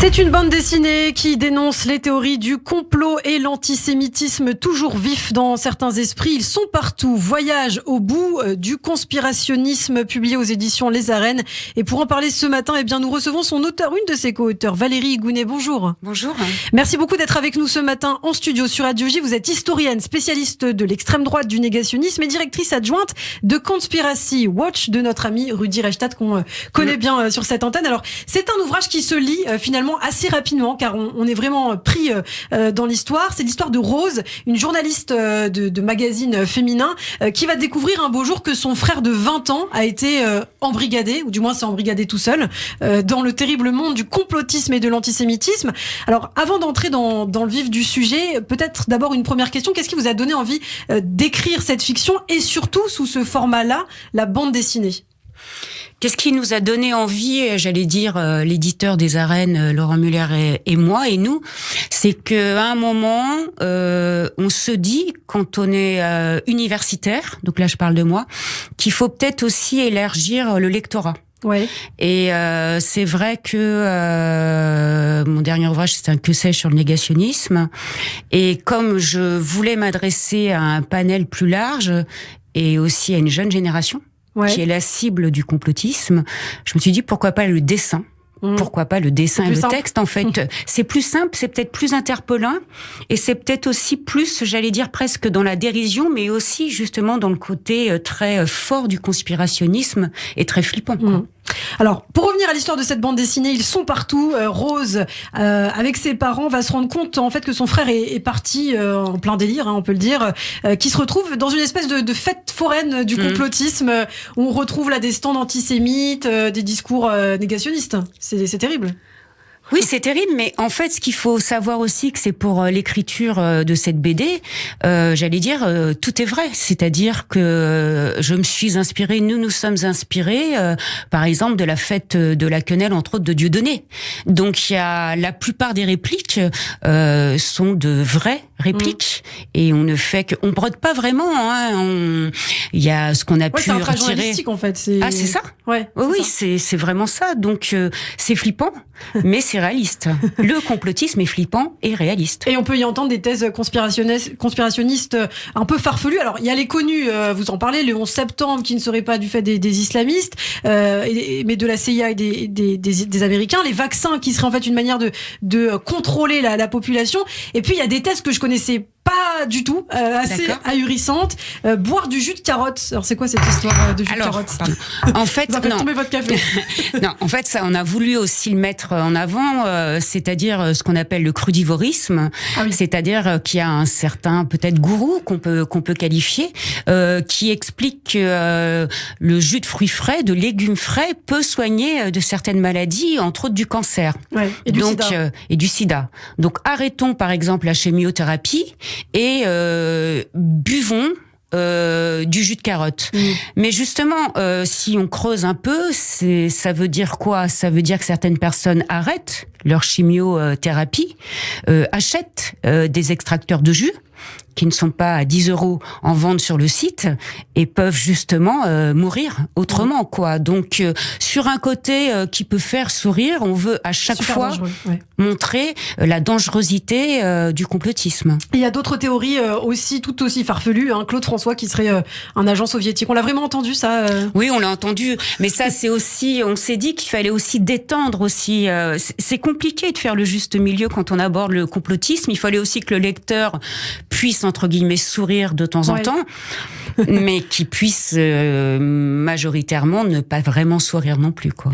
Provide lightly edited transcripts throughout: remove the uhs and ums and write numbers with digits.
C'est une bande dessinée qui dénonce les théories du complot et l'antisémitisme toujours vifs dans certains esprits. Ils sont partout. Voyage au bout du conspirationnisme, publié aux éditions Les Arènes. Et pour en parler ce matin, nous recevons son auteur, une de ses co-auteurs, Valérie Higounet. Bonjour. Bonjour. Merci beaucoup d'être avec nous ce matin en studio sur Radio J. Vous êtes historienne, spécialiste de l'extrême droite, du négationnisme et directrice adjointe de Conspiracy Watch de notre ami Rudy Reichstadt qu'on connaît bien sur cette antenne. Alors, c'est un ouvrage qui se lit finalement assez rapidement car on est vraiment pris dans l'histoire. C'est l'histoire de Rose, une journaliste de magazine féminin qui va découvrir un beau jour que son frère de 20 ans a été embrigadé, ou du moins s'est embrigadé tout seul, dans le terrible monde du complotisme et de l'antisémitisme. Alors, avant d'entrer dans le vif du sujet, peut-être d'abord une première question. Qu'est-ce qui vous a donné envie d'écrire cette fiction et surtout sous ce format-là, la bande dessinée ? Qu'est-ce qui nous a donné envie, j'allais dire, l'éditeur des Arènes, Laurent Muller et moi et nous, c'est qu'à un moment, on se dit, quand on est universitaire, donc là je parle de moi, qu'il faut peut-être aussi élargir le lectorat. Ouais. Et c'est vrai que mon dernier ouvrage, c'est un que sais-je sur le négationnisme. Et comme je voulais m'adresser à un panel plus large et aussi à une jeune génération, qui est la cible du complotisme, je me suis dit pourquoi pas le dessin. Pourquoi pas le dessin et le texte, en fait. C'est plus simple, c'est peut-être plus interpellant, et c'est peut-être aussi plus, j'allais dire, presque dans la dérision, mais aussi, justement, dans le côté très fort du conspirationnisme et très flippant, quoi. Alors, pour revenir à l'histoire de cette bande dessinée, ils sont partout. Rose, avec ses parents, va se rendre compte en fait que son frère est parti en plein délire, on peut le dire, qui se retrouve dans une espèce de fête foraine du complotisme, où on retrouve là des stands antisémites, des discours négationnistes. C'est terrible. Oui, c'est terrible, mais en fait, ce qu'il faut savoir aussi, que c'est pour l'écriture de cette BD, j'allais dire, tout est vrai. C'est-à-dire que je me suis inspirée, nous sommes inspirés, par exemple, de la fête de la quenelle, entre autres, de Dieudonné. Donc, il y a la plupart des répliques sont de vraies répliques, et on ne fait que, on brode pas vraiment. Il y a ce qu'on a pu c'est un retirer. journalistique en fait. Ah, c'est ça. Oui, c'est vraiment ça. Donc, c'est flippant, mais c'est réaliste. Le complotisme est flippant et réaliste. Et on peut y entendre des thèses conspirationnistes un peu farfelues. Alors, il y a les connus, vous en parlez, le 11 septembre, qui ne serait pas du fait des islamistes, mais de la CIA et des Américains. Les vaccins, qui seraient en fait une manière de contrôler la population. Et puis, il y a des thèses que je connaissais pas du tout, assez ahurissante. Boire du jus de carotte. Alors, c'est quoi cette histoire de jus de carotte ? En fait, vous avez tomber votre café. Non, en fait, ça, on a voulu aussi le mettre en avant, c'est-à-dire ce qu'on appelle le crudivorisme, c'est-à-dire qu'il y a un certain peut-être gourou qu'on peut qualifier, qui explique que le jus de fruits frais, de légumes frais, peut soigner de certaines maladies, entre autres du cancer. Et du sida. Et du sida. Donc, arrêtons par exemple la chimiothérapie et buvons du jus de carotte. Mais justement, si on creuse un peu, ça veut dire quoi ? Ça veut dire que certaines personnes arrêtent leur chimiothérapie, achètent des extracteurs de jus qui ne sont pas à 10 € en vente sur le site et peuvent justement mourir autrement, quoi. Donc, sur un côté qui peut faire sourire, on veut à chaque fois montrer la dangerosité du complotisme. Il y a d'autres théories tout aussi farfelues. Claude François qui serait un agent soviétique. On l'a vraiment entendu, ça Oui, on l'a entendu. Mais ça, c'est aussi... On s'est dit qu'il fallait aussi détendre aussi. C'est compliqué de faire le juste milieu quand on aborde le complotisme. Il fallait aussi que le lecteur puisse, entre guillemets, sourire de temps en temps, mais qui puisse majoritairement ne pas vraiment sourire non plus, quoi.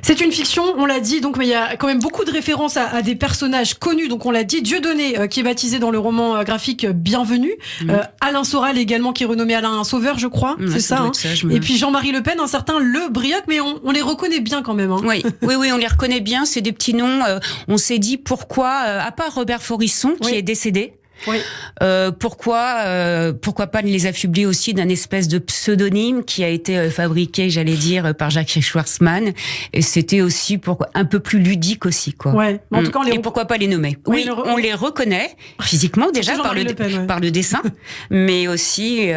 C'est une fiction, on l'a dit, donc, mais il y a quand même beaucoup de références à des personnages connus. Donc on l'a dit, Dieudonné, qui est baptisé dans le roman graphique Bienvenue, Alain Soral également, qui est renommé Alain Sauveur, je crois, c'est ça. Et puis Jean-Marie Le Pen, un certain Le Brioc, mais on les reconnaît bien quand même. Oui, on les reconnaît bien, c'est des petits noms. On s'est dit pourquoi, à part Robert Faurisson, qui est décédé, Oui. Pourquoi pas les affubler aussi d'un espèce de pseudonyme qui a été fabriqué, j'allais dire, par Jacques Schwartzmann. Et c'était aussi un peu plus ludique aussi, quoi. Ouais. Mais en tout cas, Et pourquoi pas les nommer? Oui, on les reconnaît physiquement déjà par le dessin, mais aussi,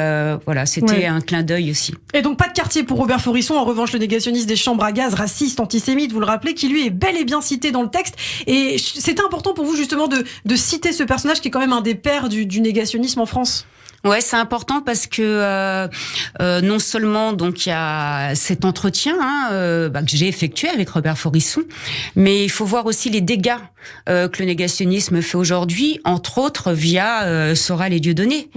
voilà, c'était un clin d'œil aussi. Et donc pas de quartier pour Robert Faurisson. En revanche, le négationniste des chambres à gaz, raciste, antisémite, vous le rappelez, qui lui est bel et bien cité dans le texte. Et c'était important pour vous justement de citer ce personnage qui est quand même un des pères du négationnisme en France. Ouais, c'est important parce que non seulement donc il y a cet entretien que j'ai effectué avec Robert Faurisson, mais il faut voir aussi les dégâts que le négationnisme fait aujourd'hui, entre autres via Soral et Dieudonné.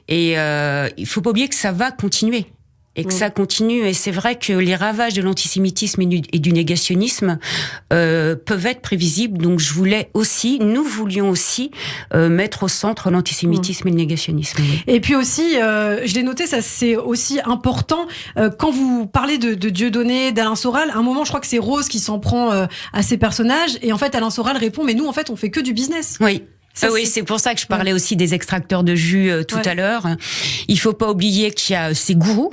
Et il faut pas oublier que ça va continuer. Et que ça continue. Et c'est vrai que les ravages de l'antisémitisme et du négationnisme peuvent être prévisibles. Donc nous voulions aussi mettre au centre l'antisémitisme et le négationnisme. Oui. Et puis aussi, je l'ai noté, ça c'est aussi important, quand vous parlez de Dieudonné, d'Alain Soral, à un moment je crois que c'est Rose qui s'en prend à ces personnages. Et en fait Alain Soral répond, mais nous en fait on fait que du business. Oui. Oui, c'est pour ça que je parlais aussi des extracteurs de jus tout à l'heure. Il faut pas oublier qu'il y a ces gourous,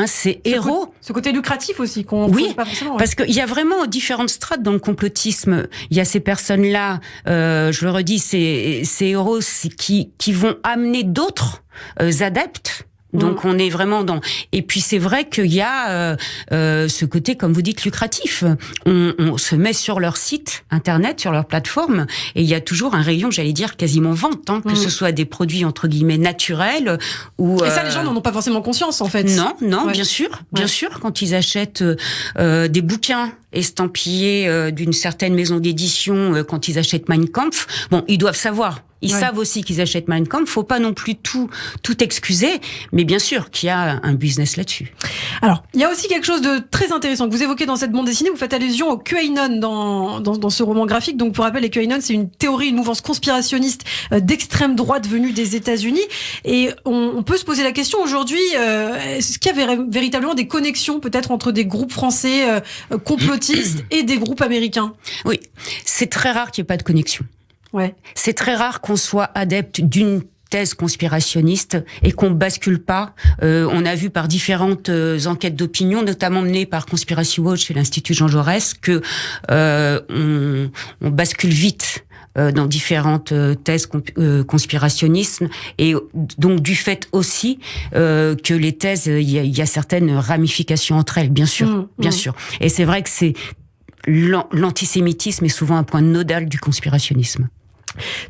ces héros. Ce côté lucratif aussi qu'on pas forcément. Parce qu'il y a vraiment différentes strates dans le complotisme. Il y a ces personnes-là, je le redis, ces héros qui vont amener d'autres adeptes. Donc on est vraiment dans. Et puis c'est vrai qu'il y a ce côté, comme vous dites, lucratif. On se met sur leur site internet, sur leur plateforme, et il y a toujours un rayon, j'allais dire, quasiment vente, que ce soit des produits entre guillemets naturels ou. Et ça, les gens n'en ont pas forcément conscience, en fait. Non, bien sûr, quand ils achètent des bouquins estampillés d'une certaine maison d'édition, quand ils achètent Mein Kampf, bon, ils doivent savoir. Ils savent aussi qu'ils achètent Mein Kampf. Faut pas non plus tout excuser, mais bien sûr qu'il y a un business là-dessus. Alors, il y a aussi quelque chose de très intéressant que vous évoquez dans cette bande dessinée. Vous faites allusion au QAnon dans ce roman graphique. Donc, pour rappel, les QAnon, c'est une théorie, une mouvance conspirationniste d'extrême droite venue des États-Unis. Et on peut se poser la question aujourd'hui, est-ce qu'il y avait véritablement des connexions peut-être entre des groupes français complotistes et des groupes américains? Oui, c'est très rare qu'il n'y ait pas de connexion. Ouais. C'est très rare qu'on soit adepte d'une thèse conspirationniste et qu'on bascule pas. On a vu par différentes enquêtes d'opinion, notamment menées par Conspiracy Watch et l'Institut Jean Jaurès, que on bascule vite dans différentes thèses conspirationnistes, et donc du fait aussi que les thèses, il y a certaines ramifications entre elles, bien sûr, bien sûr. Et c'est vrai que l'antisémitisme est souvent un point nodal du conspirationnisme.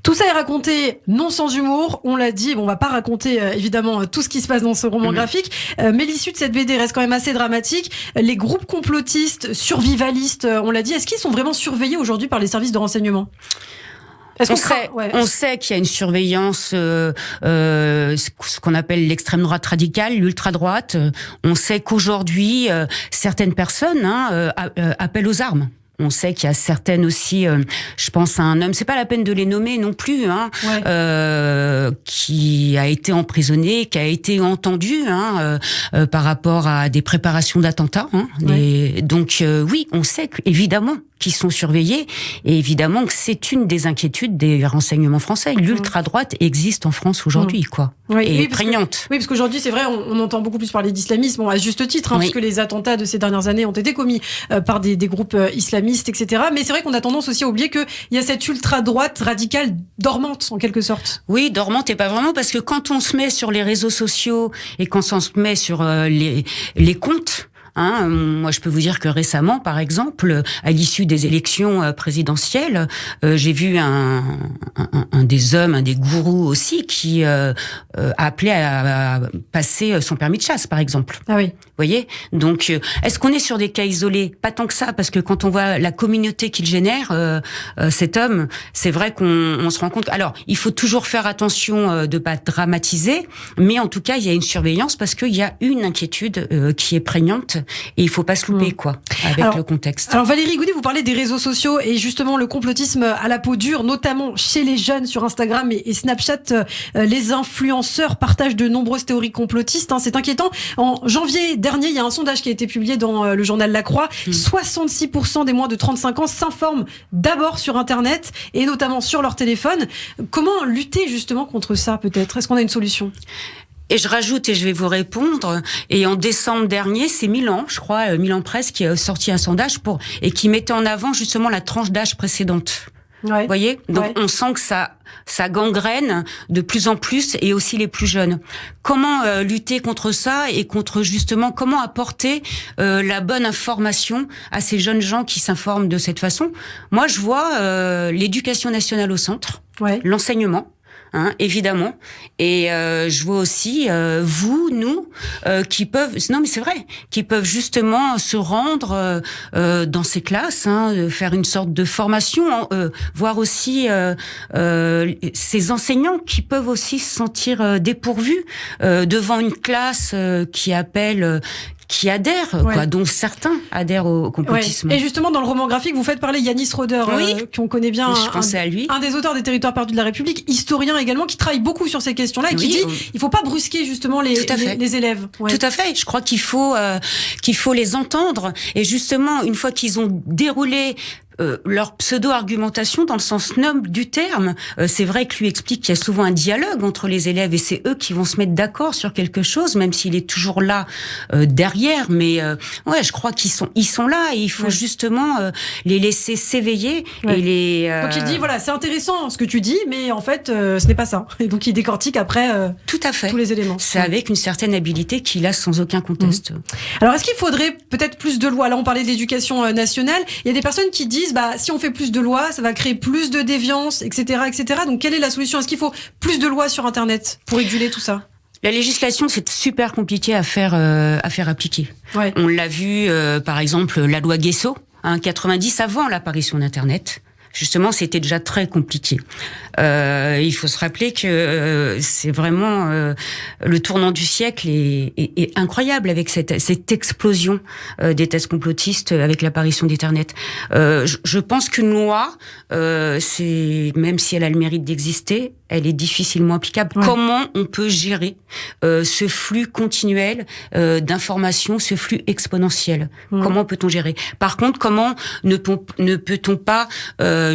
Tout ça est raconté non sans humour, on l'a dit. Bon, on va pas raconter évidemment tout ce qui se passe dans ce roman graphique, mais l'issue de cette BD reste quand même assez dramatique. Les groupes complotistes, survivalistes, on l'a dit, est-ce qu'ils sont vraiment surveillés aujourd'hui par les services de renseignement ? On sait qu'il y a une surveillance, ce qu'on appelle l'extrême droite radicale, l'ultra droite. On sait qu'aujourd'hui, certaines personnes appellent aux armes. On sait qu'il y a certaines aussi, je pense à un homme, c'est pas la peine de les nommer non plus, qui a été emprisonné, qui a été entendu par rapport à des préparations d'attentats. Donc oui, on sait évidemment qu'ils sont surveillés, et évidemment que c'est une des inquiétudes des renseignements français. L'ultra-droite existe en France aujourd'hui, quoi. Et prégnante. Parce qu'aujourd'hui, c'est vrai, on entend beaucoup plus parler d'islamisme, à juste titre, puisque les attentats de ces dernières années ont été commis par des groupes islamistes, etc. Mais c'est vrai qu'on a tendance aussi à oublier qu'il y a cette ultra-droite radicale dormante, en quelque sorte. Oui, dormante et pas vraiment, parce que quand on se met sur les réseaux sociaux et quand on se met sur les comptes, moi, je peux vous dire que récemment, par exemple, à l'issue des élections présidentielles, j'ai vu un des hommes, un des gourous aussi, qui a appelé à passer son permis de chasse, par exemple. Ah oui. Vous voyez ? Donc, est-ce qu'on est sur des cas isolés ? Pas tant que ça, parce que quand on voit la communauté qu'il génère, cet homme, c'est vrai qu'on se rend compte. Alors, il faut toujours faire attention de pas dramatiser, mais en tout cas, il y a une surveillance parce qu'il y a une inquiétude qui est prégnante. Et il faut pas se louper, quoi, avec le contexte. Alors Valérie Gounet, vous parlez des réseaux sociaux et justement le complotisme à la peau dure, notamment chez les jeunes sur Instagram et Snapchat. Les influenceurs partagent de nombreuses théories complotistes. C'est inquiétant. En janvier dernier, il y a un sondage qui a été publié dans le journal La Croix. 66% des moins de 35 ans s'informent d'abord sur Internet et notamment sur leur téléphone. Comment lutter justement contre ça, peut-être? Est-ce qu'on a une solution? Et je rajoute, et je vais vous répondre, et en décembre dernier, c'est Milan, je crois, Milan Presse, qui a sorti un sondage et qui mettait en avant justement la tranche d'âge précédente. Ouais. Vous voyez? Donc on sent que ça gangrène de plus en plus, et aussi les plus jeunes. Comment lutter contre ça, et contre justement comment apporter la bonne information à ces jeunes gens qui s'informent de cette façon? Moi, je vois l'éducation nationale au centre, l'enseignement. Évidemment. Et je vois aussi nous qui peuvent, non mais c'est vrai, qui peuvent justement se rendre dans ces classes, faire une sorte de formation, voir aussi ces enseignants qui peuvent aussi se sentir dépourvus devant une classe qui adhèrent, dont certains adhèrent au complotisme. Et justement, dans le roman graphique, vous faites parler Yanis Roder, qu'on connaît bien, je pensais à lui. Un des auteurs des Territoires perdus de la République, historien également, qui travaille beaucoup sur ces questions-là, et qui dit il faut pas brusquer justement les élèves. Tout à fait. Je crois qu'il faut les entendre, et justement, une fois qu'ils ont déroulé leur pseudo-argumentation dans le sens noble du terme. C'est vrai que lui explique qu'il y a souvent un dialogue entre les élèves et c'est eux qui vont se mettre d'accord sur quelque chose, même s'il est toujours là derrière. Mais je crois qu'ils sont là et il faut justement les laisser s'éveiller et les. Donc il dit c'est intéressant ce que tu dis, mais en fait ce n'est pas ça. Et donc il décortique après tout à fait tous les éléments. C'est avec une certaine habileté qu'il a sans aucun conteste. Alors est-ce qu'il faudrait peut-être plus de lois? Là on parlait de l'éducation nationale. Il y a des personnes qui disent si on fait plus de lois, ça va créer plus de déviance, etc., etc. Donc, quelle est la solution? Est-ce qu'il faut plus de lois sur Internet pour réguler tout ça? La législation, c'est super compliqué à faire appliquer. On l'a vu, par exemple, la loi Guesso, 90 avant l'apparition d'Internet. Justement, c'était déjà très compliqué. Il faut se rappeler que c'est vraiment le tournant du siècle est incroyable avec cette explosion des thèses complotistes avec l'apparition d'Internet. Je pense qu'une loi, même si elle a le mérite d'exister, elle est difficilement applicable. Comment on peut gérer ce flux continuel d'informations, ce flux exponentiel? Comment peut-on gérer? Par contre, comment ne peut-on pas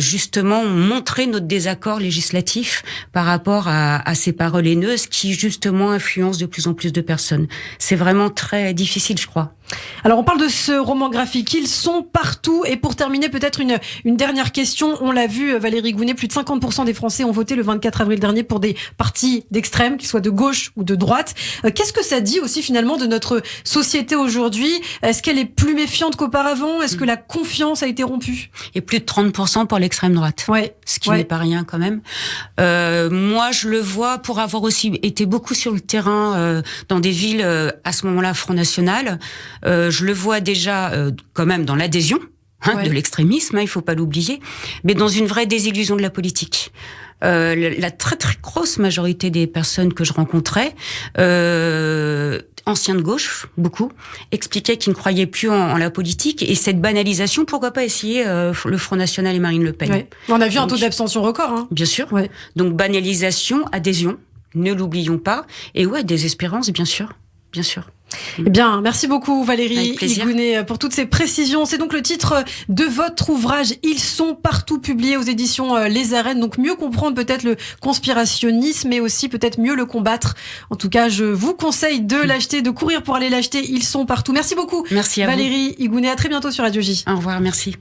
justement montrer notre désaccord législatif par rapport à ces paroles haineuses qui justement influencent de plus en plus de personnes? C'est vraiment très difficile, je crois. Alors on parle de ce roman graphique, ils sont partout. Et pour terminer, peut-être une dernière question. On l'a vu, Valérie Gounet, plus de 50% des Français ont voté le 24 avril dernier pour des partis d'extrême, qu'ils soient de gauche ou de droite. Qu'est-ce que ça dit aussi finalement de notre société aujourd'hui? Est-ce qu'elle est plus méfiante qu'auparavant? Est-ce que la confiance a été rompue? Et plus de 30% pour l'extrême droite. Ce qui n'est pas rien quand même. Moi, je le vois pour avoir aussi été beaucoup sur le terrain dans des villes à ce moment-là Front National. Je le vois déjà quand même dans l'adhésion de l'extrémisme, il faut pas l'oublier, mais dans une vraie désillusion de la politique. La très très grosse majorité des personnes que je rencontrais, anciens de gauche, beaucoup, expliquaient qu'ils ne croyaient plus en la politique, et cette banalisation, pourquoi pas essayer le Front National et Marine Le Pen. On a vu un taux d'abstention record. Bien sûr. Donc banalisation, adhésion, ne l'oublions pas, et désespérance, bien sûr. Eh bien, merci beaucoup Valérie Gounet pour toutes ces précisions. C'est donc le titre de votre ouvrage. Ils sont partout, publié aux éditions Les Arènes. Donc mieux comprendre peut-être le conspirationnisme, mais aussi peut-être mieux le combattre. En tout cas, je vous conseille de l'acheter, de courir pour aller l'acheter. Ils sont partout. Merci beaucoup. Merci à Valérie Gounet. À très bientôt sur Radio J. Au revoir, merci.